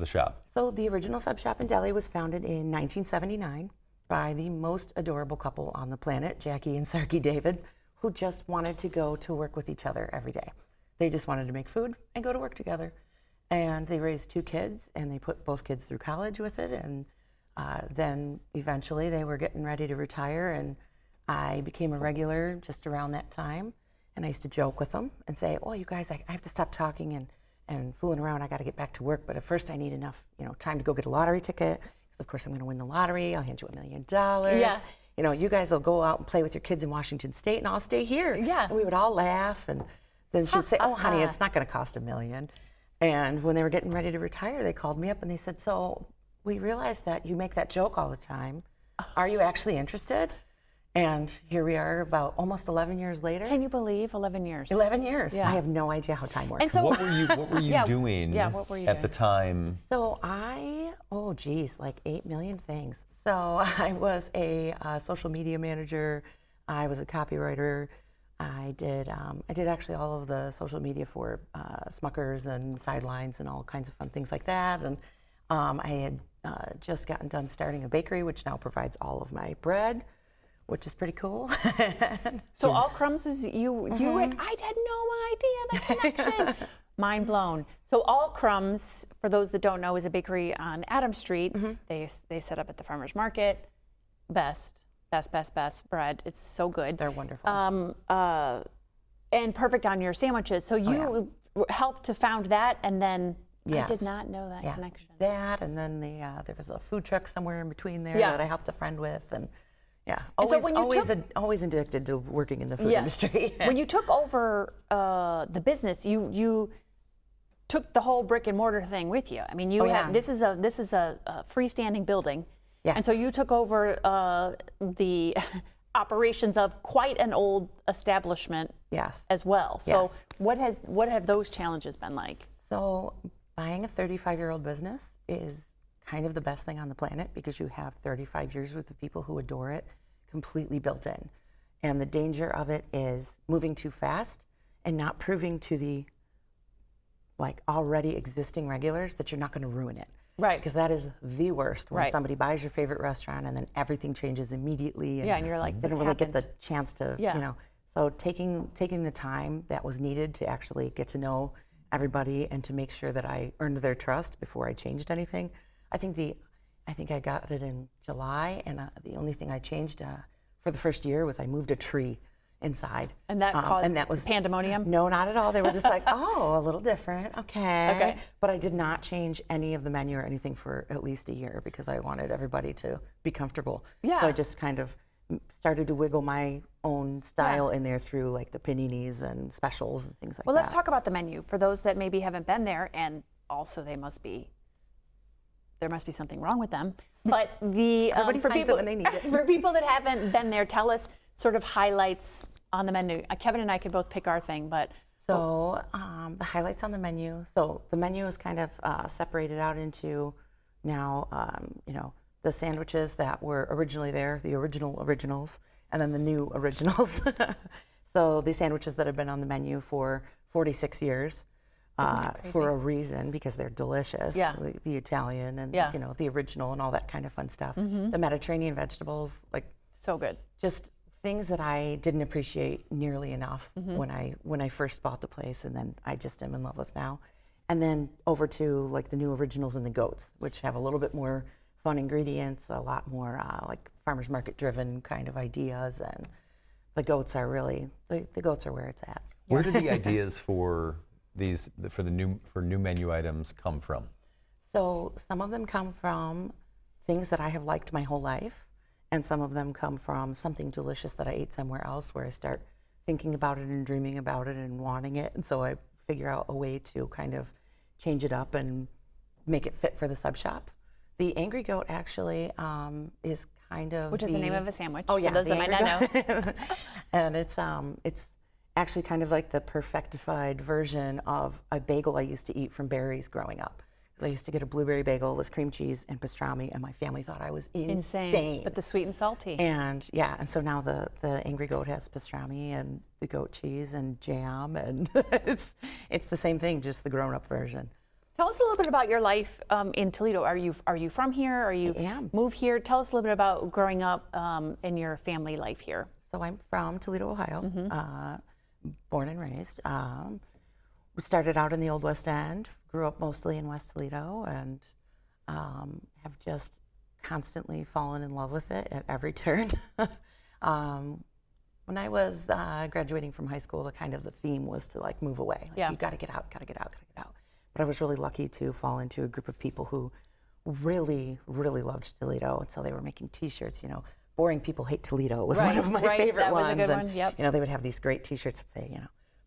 shop? So the Original Sub Shop and Deli was founded in 1979 by the most adorable couple on the planet, Jackie and Sarky David, who just wanted to go to work with each other every day. They just wanted to make food and go to work together. And they raised 2 kids, and they put both kids through college with it. And then eventually they were getting ready to retire, and I became a regular just around that time. And I used to joke with them and say, "Oh, you guys, I have to stop talking and fooling around. I got to get back to work. But at first I need enough, time to go get a lottery ticket. Because of course I'm going to win the lottery. I'll hand you $1 million. Yeah. You guys will go out and play with your kids in Washington State, and I'll stay here." Yeah. And we would all laugh, and then she'd say, "Oh, honey, it's not going to cost $1 million." And when they were getting ready to retire, they called me up and they said, "So we realized that you make that joke all the time. Are you actually interested?" And here we are about almost 11 years later. Can you believe 11 years? 11 years. Yeah. I have no idea how time works. And so what were you doing what were you at the time? So like 8 million things. So I was a social media manager. I was a copywriter. I did actually all of the social media for Smuckers and Sidelines and all kinds of fun things like that. And I had just gotten done starting a bakery, which now provides all of my bread, which is pretty cool. So All Crumbs is you and I had no idea the connection. Mind blown. So All Crumbs, for those that don't know, is a bakery on Adams Street. They set up at the farmer's market. Best bread. It's so good. They're wonderful. And perfect on your sandwiches. So you helped to found that, and then Yes. I did not know that connection. That, and then there was a food truck somewhere in between there that I helped a friend with, and And so when you always addicted to working in the food industry. When you took over the business, you took the whole brick and mortar thing with you. I mean, this is a freestanding building. Yes. And so you took over the operations of quite an old establishment as well. So what have those challenges been like? So buying a 35-year-old business is kind of the best thing on the planet because you have 35 years with the people who adore it completely built in. And the danger of it is moving too fast and not proving to the like already existing regulars, that you're not going to ruin it. Right. Because that is the worst when Right. somebody buys your favorite restaurant and then everything changes immediately. And Yeah, and you're like, they don't "What's really get the happened?" chance to, Yeah. you know. So taking the time that was needed to actually get to know everybody and to make sure that I earned their trust before I changed anything. I think I got it in July, and the only thing I changed for the first year was I moved a tree inside. And that caused and that was pandemonium? No, not at all. They were just like, oh, a little different. Okay. Okay. But I did not change any of the menu or anything for at least a year because I wanted everybody to be comfortable. Yeah. So I just kind of started to wiggle my own style in there through like the paninis and specials and things like that. Well, let's talk about the menu for those that maybe haven't been there, and also there must be something wrong with them. But Everybody for finds people it when they need it. For people that haven't been there, tell us sort of highlights on the menu. Kevin and I could both pick our thing, but So the highlights on the menu. So the menu is kind of separated out into now, the sandwiches that were originally there, the originals, and then the new originals. So the sandwiches that have been on the menu for 46 years for a reason, because they're delicious. Yeah. The Italian and the original and all that kind of fun stuff. Mhm. The Mediterranean vegetables, like so good. Just things that I didn't appreciate nearly enough Mhm. when I first bought the place, and then I just am in love with now. And then over to like the new originals and the goats, which have a little bit more fun ingredients, a lot more like farmers market driven kind of ideas, and the goats are really the goats are where it's at. Where do the ideas for new menu items come from? So some of them come from things that I have liked my whole life, and some of them come from something delicious that I ate somewhere else where I start thinking about it and dreaming about it and wanting it, and so I figure out a way to kind of change it up and make it fit for the sub shop. The Angry Goat actually is kind of Which is the name of a sandwich, Oh yeah, for those the that might Angry not know. Goat. And it's actually kind of like the perfectified version of a bagel I used to eat from Barry's growing up. I used to get a blueberry bagel with cream cheese and pastrami, and my family thought I was insane. But the sweet and salty. And and so now the Angry Goat has pastrami and the goat cheese and jam, and it's the same thing, just the grown-up version. Tell us a little bit about your life in Toledo. Are you from here? Are you moved here? Tell us a little bit about growing up in your family life here. So I'm from Toledo, Ohio, Mm-hmm. born and raised. We started out in the Old West End, grew up mostly in West Toledo, and have just constantly fallen in love with it at every turn. When I was graduating from high school, the theme was to like move away. Like, you got to get out, got to get out, got to get out. But I was really lucky to fall into a group of people who really, really loved Toledo, and so they were making T-shirts. Boring people hate Toledo was one of my favorite that ones. was a good and, one. Yep. they would have these great T-shirts that say,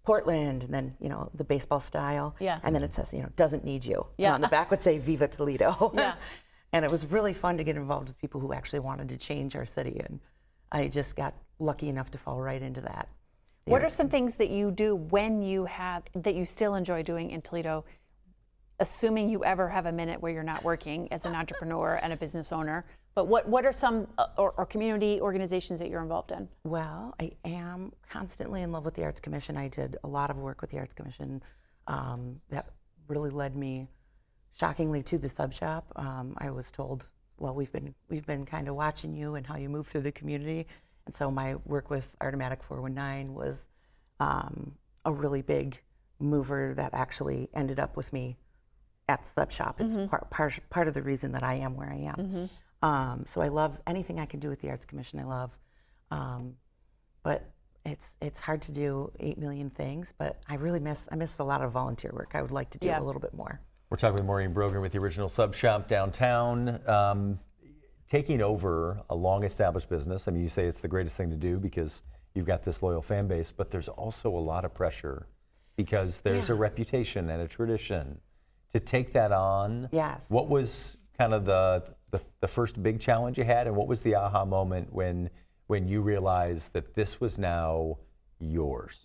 Portland, and then the baseball style. Yeah. And then it says, doesn't need you. Yeah. And on the back would say Viva Toledo. Yeah. And it was really fun to get involved with people who actually wanted to change our city, and I just got lucky enough to fall right into that. What are some things that you do that you still enjoy doing in Toledo, assuming you ever have a minute where you're not working as an entrepreneur and a business owner? But what are some or community organizations that you're involved in? Well, I am constantly in love with the Arts Commission. I did a lot of work with the Arts Commission that really led me, shockingly, to the sub shop. I was told, well, we've been kind of watching you and how you move through the community, and so my work with Artomatic 419 was a really big mover that actually ended up with me at the sub shop. It's part of the reason that I am where I am. So I love anything I can do with the Arts Commission. I love, but it's hard to do 8 million things. But I miss a lot of volunteer work. I would like to do a little bit more. We're talking with Maureen Brogan with the original Sub Shop downtown, taking over a long-established business. I mean, you say it's the greatest thing to do because you've got this loyal fan base, but there's also a lot of pressure because there's a reputation and a tradition. To take that on, yes. What was kind of the first big challenge you had, and what was the aha moment when you realized that this was now yours?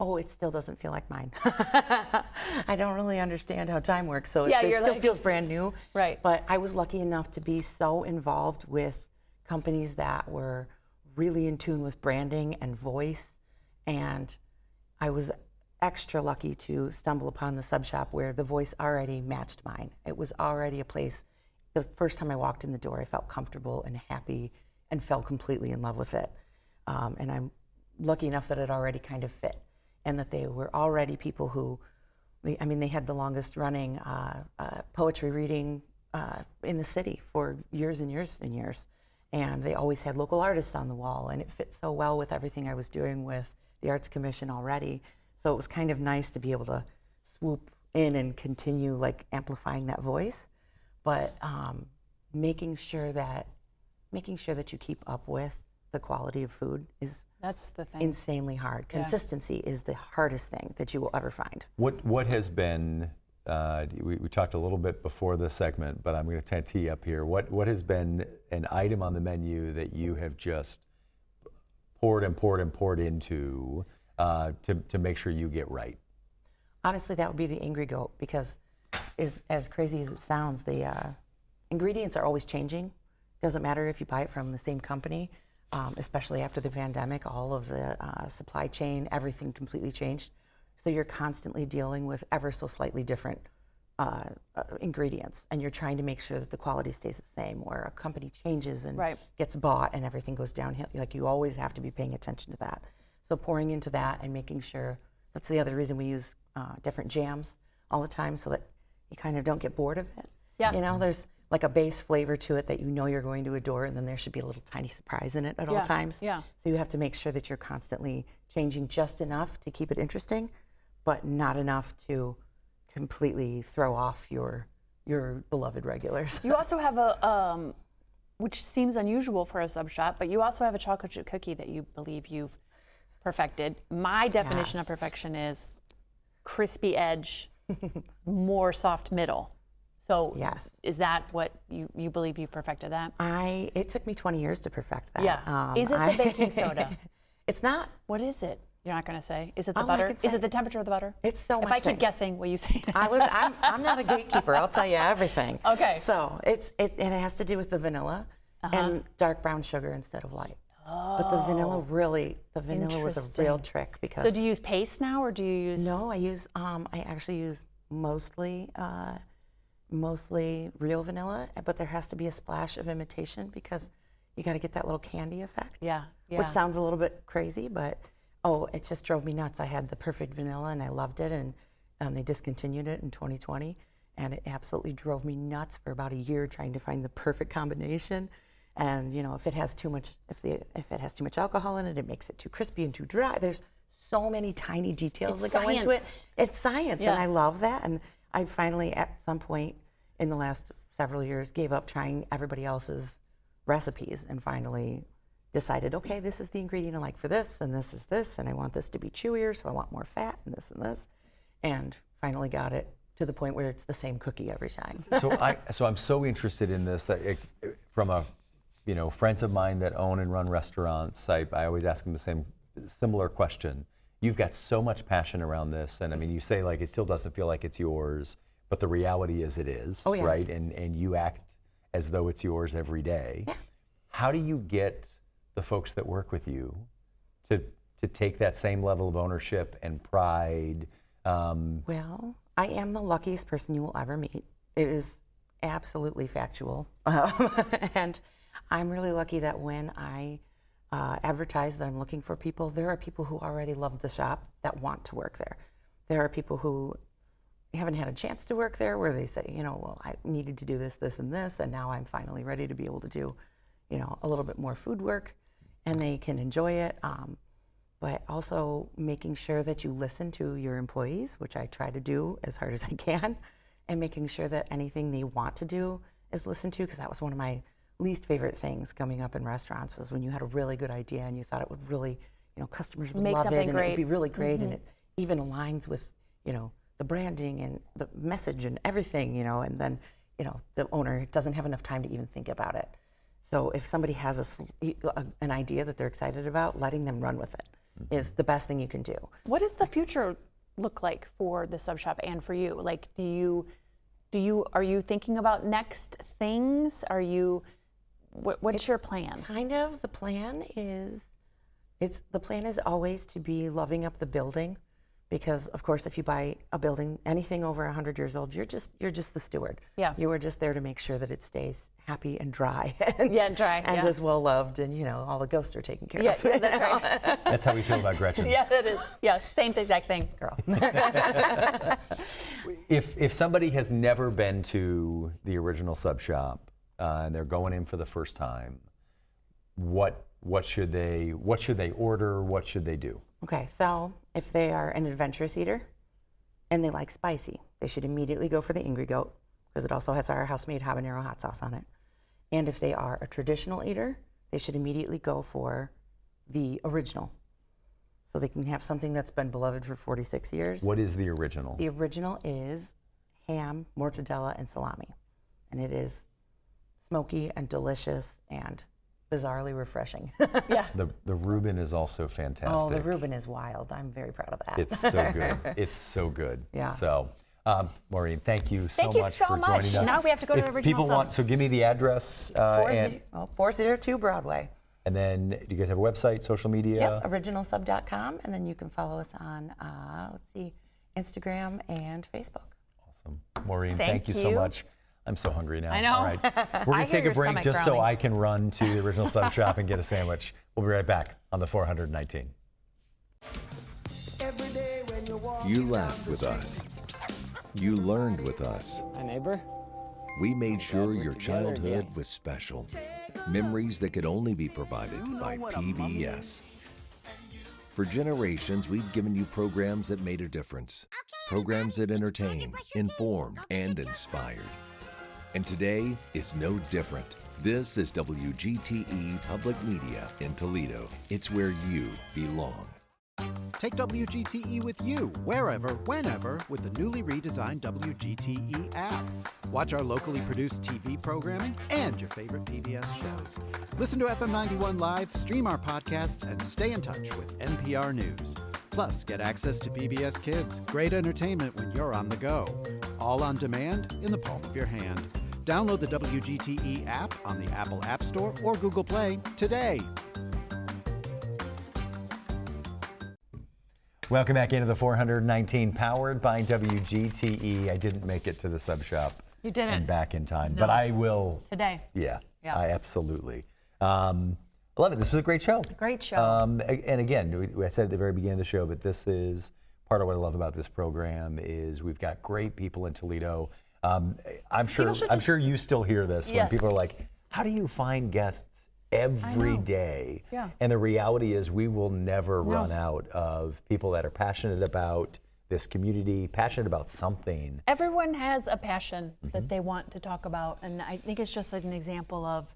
Oh, it still doesn't feel like mine. I don't really understand how time works, so it still feels brand new. Right. But I was lucky enough to be so involved with companies that were really in tune with branding and voice, and I was extra lucky to stumble upon the sub shop where the voice already matched mine. It was already a place. The first time I walked in the door, I felt comfortable and happy and fell completely in love with it. And I'm lucky enough that it already kind of fit, and that they were already people who, I mean, they had the longest running poetry reading in the city for years and years and years. And they always had local artists on the wall, and it fit so well with everything I was doing with the Arts Commission already. So it was kind of nice to be able to swoop in and continue like amplifying that voice, but making sure that you keep up with the quality of food is That's the thing. insanely hard. Yeah. Consistency is the hardest thing that you will ever find. What has been, we talked a little bit before the segment, but I'm going to kind of tee up here. What has been an item on the menu that you have just poured and poured and poured into to make sure you get right? Honestly, that would be the Angry Goat, because as crazy as it sounds, the ingredients are always changing. Doesn't matter if you buy it from the same company, especially after the pandemic, all of the supply chain, everything completely changed. So you're constantly dealing with ever so slightly different ingredients, and you're trying to make sure that the quality stays the same, or a company changes and gets bought and everything goes downhill. Like, you always have to be paying attention to that. So pouring into that and making sure, that's the other reason we use different jams all the time, so that you kind of don't get bored of it. Yeah. You know, there's like a base flavor to it that you know you're going to adore, and then there should be a little tiny surprise in it at all times. Yeah. So you have to make sure that you're constantly changing just enough to keep it interesting, but not enough to completely throw off your beloved regulars. You also have a, which seems unusual for a sub shop, but you also have a chocolate chip cookie that you believe you've perfected. My definition of perfection is crispy edge, more soft middle. So is that what you believe you've perfected that? It took me 20 years to perfect that. Yeah. Is it the baking soda? It's not. What is it? You're not going to say. Is it the Oh, I butter? could Is say. it the temperature of the butter? It's so much If I keep things. guessing, will you say it? I'm not a gatekeeper. I'll tell you everything. Okay. So it has to do with the vanilla and dark brown sugar instead of light. But the vanilla was a real trick, because. So do you use paste now, or do you use? No, I actually use mostly real vanilla, but there has to be a splash of imitation, because you got to get that little candy effect. Yeah. Which sounds a little bit crazy, but it just drove me nuts. I had the perfect vanilla and I loved it, and they discontinued it in 2020, and it absolutely drove me nuts for about a year trying to find the perfect combination. And if it has too much, if it has too much alcohol in it, it makes it too crispy and too dry. There's so many tiny details that go into it. It's science, and I love that. And I finally, at some point in the last several years, gave up trying everybody else's recipes and finally decided, okay, this is the ingredient I like for this, and this is this, and I want this to be chewier, so I want more fat, and this, and finally got it to the point where it's the same cookie every time. So I'm so interested in this that from a, friends of mine that own and run restaurants, I always ask them the similar question. You've got so much passion around this, and I mean, you say like it still doesn't feel like it's yours, but the reality is it is, right? And you act as though it's yours every day. Yeah. How do you get the folks that work with you to take that same level of ownership and pride? Well, I am the luckiest person you will ever meet. It is absolutely factual. And I'm really lucky that when I advertise that I'm looking for people, there are people who already love the shop that want to work there. There are people who haven't had a chance to work there, where they say, well, I needed to do this, this, and this, and now I'm finally ready to be able to do, a little bit more food work, and they can enjoy it. But also making sure that you listen to your employees, which I try to do as hard as I can, and making sure that anything they want to do is listened to, because that was one of my least favorite things coming up in restaurants, was when you had a really good idea and you thought it would really, customers would Make love it, something and great. it would be really great, and it even aligns with, the branding and the message and everything, and then, the owner doesn't have enough time to even think about it. So if somebody has an idea that they're excited about, letting them run with it is the best thing you can do. What does the future look like for the sub shop and for you? Like, are you thinking about next things? What's your plan? Kind of, the plan is always to be loving up the building, Because of course, if you buy a building, anything over 100 years old, you're just the steward. Yeah. You are just there to make sure that it stays happy and dry. And, dry. And as well loved, and all the ghosts are taken care of. Yeah, that's right. That's how we feel about Gretchen. Yeah, that is. Yeah, same exact thing, girl. If somebody has never been to the original sub shop and they're going in for the first time, what should they order? What should they do? Okay, so if they are an adventurous eater and they like spicy, they should immediately go for the Ingrid Goat because it also has our house-made habanero hot sauce on it. And if they are a traditional eater, they should immediately go for the original. So they can have something that's been beloved for 46 years. What is the original? The original is ham, mortadella, and salami. And it is smoky and delicious and bizarrely refreshing. Yeah. The Reuben is also fantastic. Oh, the Reuben is wild. I'm very proud of that. It's so good. It's so good. Yeah. So, Maureen, thank you so Thank you much so for much. joining us. Now we have to go to the If original people sub. want, so give me the address. 402 Broadway. And then, do you guys have a website, social media? Yep, originalsub.com, and then you can follow us on, Instagram and Facebook. Awesome. Maureen, Thank you so you. much. I'm so hungry now. I know. All right. We're going I to take hear a your break stomach just so growling. I can run to the original sub shop and get a sandwich. We'll be right back on the 419. You laughed with us. You learned with us. Hi, neighbor. We made sure your childhood was special. Memories that could only be provided by PBS. For generations, we've given you programs that made a difference. Programs that entertain, inform, and inspired. And today is no different. This is WGTE Public Media in Toledo. It's where you belong. Take WGTE with you, wherever, whenever, with the newly redesigned WGTE app. Watch our locally produced TV programming and your favorite PBS shows. Listen to FM 91 Live, stream our podcasts, and stay in touch with NPR News. Plus, get access to PBS Kids, great entertainment when you're on the go. All on demand in the palm of your hand. Download the WGTE app on the Apple App Store or Google Play today. Welcome back into the 419, powered by WGTE. I didn't make it to the sub shop. You didn't. And back in time, No. but I will. Today. Yeah, Yeah. I absolutely. I love it. This was a great show. Great show. And again, I said at the very beginning of the show, but this is part of what I love about this program is we've got great people in Toledo. I'm sure you still hear this when Yes. people are like, "How do you find guests every day?" Yeah. And the reality is we will never run out of people that are passionate about this community, passionate about something. Everyone has a passion that they want to talk about, and I think it's just an example of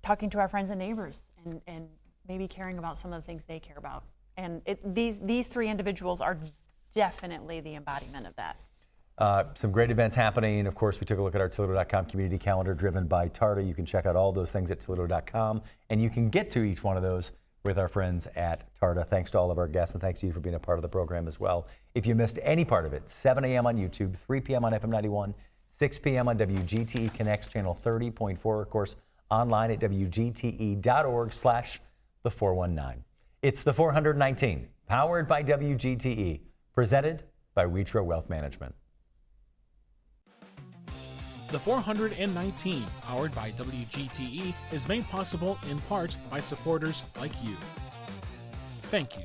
talking to our friends and neighbors and maybe caring about some of the things they care about. And these three individuals are definitely the embodiment of that. Some great events happening. Of course, we took a look at our Toledo.com community calendar driven by TARTA. You can check out all those things at Toledo.com, and you can get to each one of those with our friends at TARTA. Thanks to all of our guests, and thanks to you for being a part of the program as well. If you missed any part of it, 7 a.m. on YouTube, 3 p.m. on FM 91, 6 p.m. on WGTE Connects, channel 30.4, of course, online at WGTE.org/the419. It's the 419, powered by WGTE, presented by Wheatro Wealth Management. The 419, powered by WGTE, is made possible in part by supporters like you. Thank you.